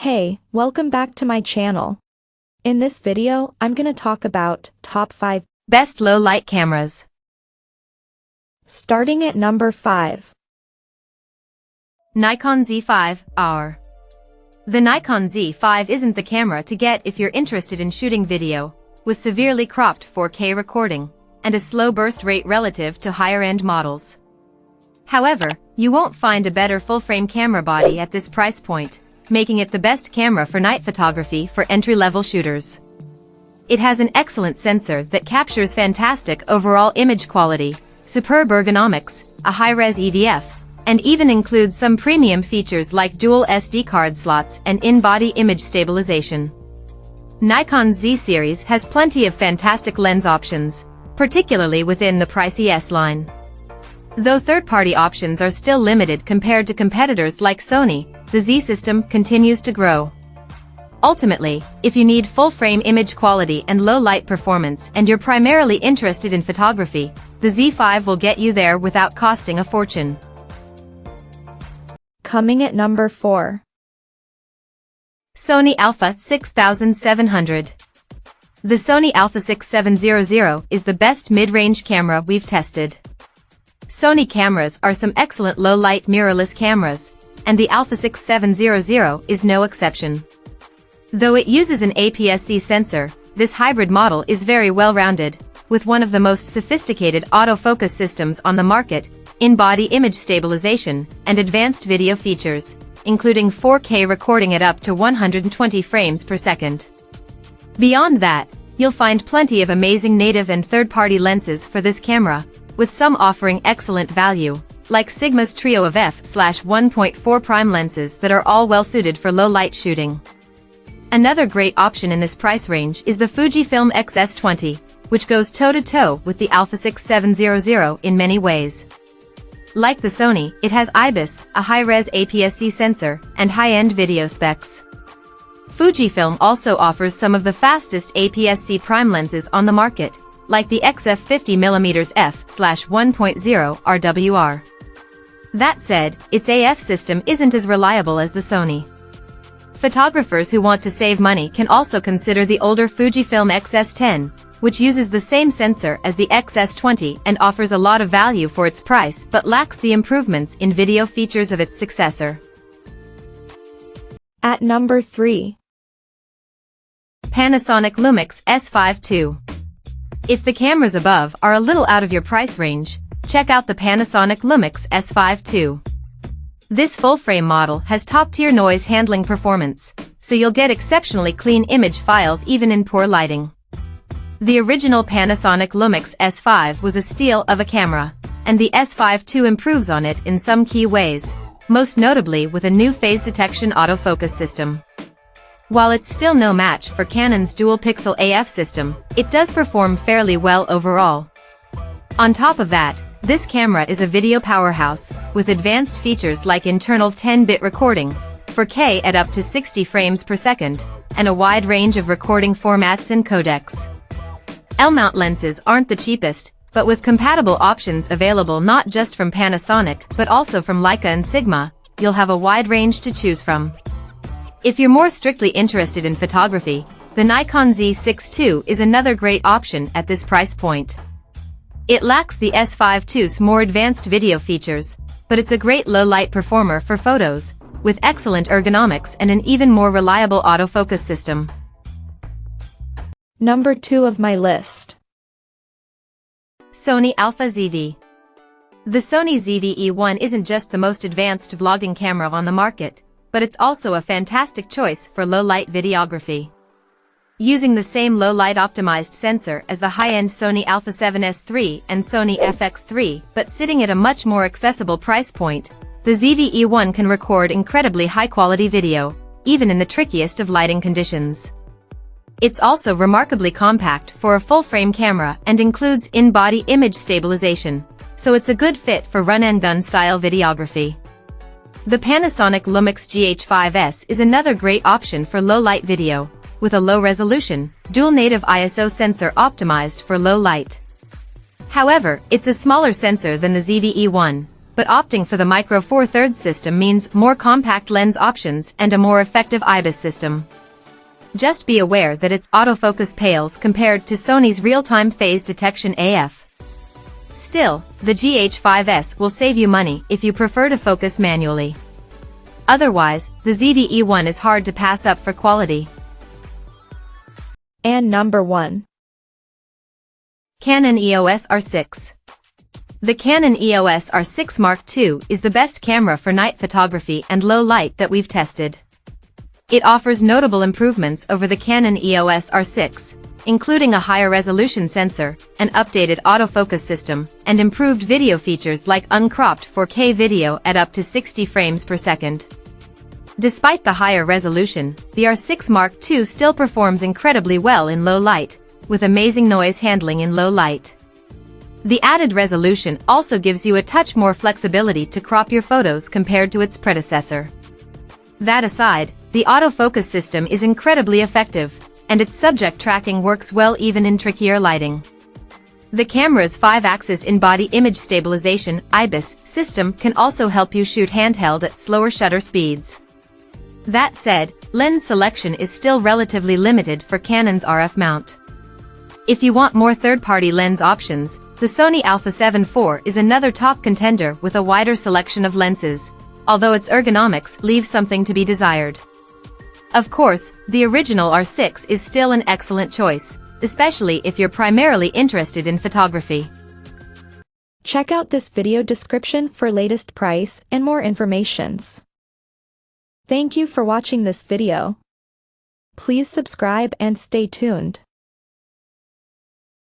Hey, welcome back to my channel. In this video, I'm gonna talk about top 5 best low-light cameras. Starting at number 5. Nikon Z5R. The Nikon Z5 isn't the camera to get if you're interested in shooting video, with severely cropped 4K recording, and a slow burst rate relative to higher-end models. However, you won't find a better full-frame camera body at this price point, making it the best camera for night photography for entry-level shooters. It has an excellent sensor that captures fantastic overall image quality, superb ergonomics, a high-res EDF, and even includes some premium features like dual SD card slots and in-body image stabilization. Nikon Z series has plenty of fantastic lens options, particularly within the pricey S line. Though third-party options are still limited compared to competitors like Sony, the Z system continues to grow. Ultimately, if you need full-frame image quality and low-light performance and you're primarily interested in photography, the Z5 will get you there without costing a fortune. Coming at number 4. Sony Alpha 6700. The Sony Alpha 6700 is the best mid-range camera we've tested. Sony cameras are some excellent low-light mirrorless cameras, and the Alpha 6700 is no exception. Though it uses an APS-C sensor, this hybrid model is very well-rounded, with one of the most sophisticated autofocus systems on the market, in-body image stabilization, and advanced video features, including 4K recording at up to 120 frames per second. Beyond that, you'll find plenty of amazing native and third-party lenses for this camera, with some offering excellent value, like Sigma's trio of f/1.4 prime lenses that are all well-suited for low-light shooting. Another great option in this price range is the Fujifilm X-S20, which goes toe-to-toe with the Alpha 6700 in many ways. Like the Sony, it has IBIS, a high-res APS-C sensor, and high-end video specs. Fujifilm also offers some of the fastest APS-C prime lenses on the market, like the XF50mm f/1.0 RWR. That said, its AF system isn't as reliable as the Sony. Photographers who want to save money can also consider the older Fujifilm X-S10, which uses the same sensor as the X-S20 and offers a lot of value for its price but lacks the improvements in video features of its successor. At number 3. Panasonic Lumix S52. If the cameras above are a little out of your price range, check out the Panasonic Lumix S52. This full-frame model has top-tier noise handling performance, so you'll get exceptionally clean image files even in poor lighting. The original Panasonic Lumix S5 was a steal of a camera, and the S52 improves on it in some key ways, most notably with a new phase detection autofocus system. While it's still no match for Canon's dual-pixel AF system, it does perform fairly well overall. On top of that, this camera is a video powerhouse, with advanced features like internal 10-bit recording, 4K at up to 60 frames per second, and a wide range of recording formats and codecs. L-mount lenses aren't the cheapest, but with compatible options available not just from Panasonic but also from Leica and Sigma, you'll have a wide range to choose from. If you're more strictly interested in photography, the Nikon Z6 is another great option at this price point. It lacks the S52's more advanced video features, but it's a great low-light performer for photos, with excellent ergonomics and an even more reliable autofocus system. Number 2 of my list. Sony Alpha ZV. The Sony ZV-E1 isn't just the most advanced vlogging camera on the market, but it's also a fantastic choice for low-light videography. Using the same low-light optimized sensor as the high-end Sony Alpha 7S III and Sony FX3, but sitting at a much more accessible price point, the ZV-E1 can record incredibly high-quality video, even in the trickiest of lighting conditions. It's also remarkably compact for a full-frame camera and includes in-body image stabilization, so it's a good fit for run-and-gun style videography. The Panasonic Lumix GH5S is another great option for low-light video, with a low-resolution, dual-native ISO sensor optimized for low light. However, it's a smaller sensor than the ZV-E1, but opting for the Micro Four Thirds system means more compact lens options and a more effective IBIS system. Just be aware that its autofocus pales compared to Sony's real-time phase detection AF. Still, the GH5S will save you money if you prefer to focus manually. Otherwise, the ZV-E1 is hard to pass up for quality. And number 1. Canon EOS R6. The Canon EOS R6 Mark II is the best camera for night photography and low light that we've tested. It offers notable improvements over the Canon EOS R6, including a higher resolution sensor, an updated autofocus system, and improved video features like uncropped 4K video at up to 60 frames per second. Despite the higher resolution, the R6 Mark II still performs incredibly well in low light, with amazing noise handling in low light. The added resolution also gives you a touch more flexibility to crop your photos compared to its predecessor. That aside, the autofocus system is incredibly effective, and its subject tracking works well even in trickier lighting. The camera's 5-axis in-body image stabilization (IBIS) system can also help you shoot handheld at slower shutter speeds. That said, lens selection is still relatively limited for Canon's RF mount. If you want more third-party lens options, the Sony Alpha ZV is another top contender with a wider selection of lenses, although its ergonomics leave something to be desired. Of course, the original R6 is still an excellent choice, especially if you're primarily interested in photography. Check out this video description for latest price and more informations. Thank you for watching this video. Please subscribe and stay tuned.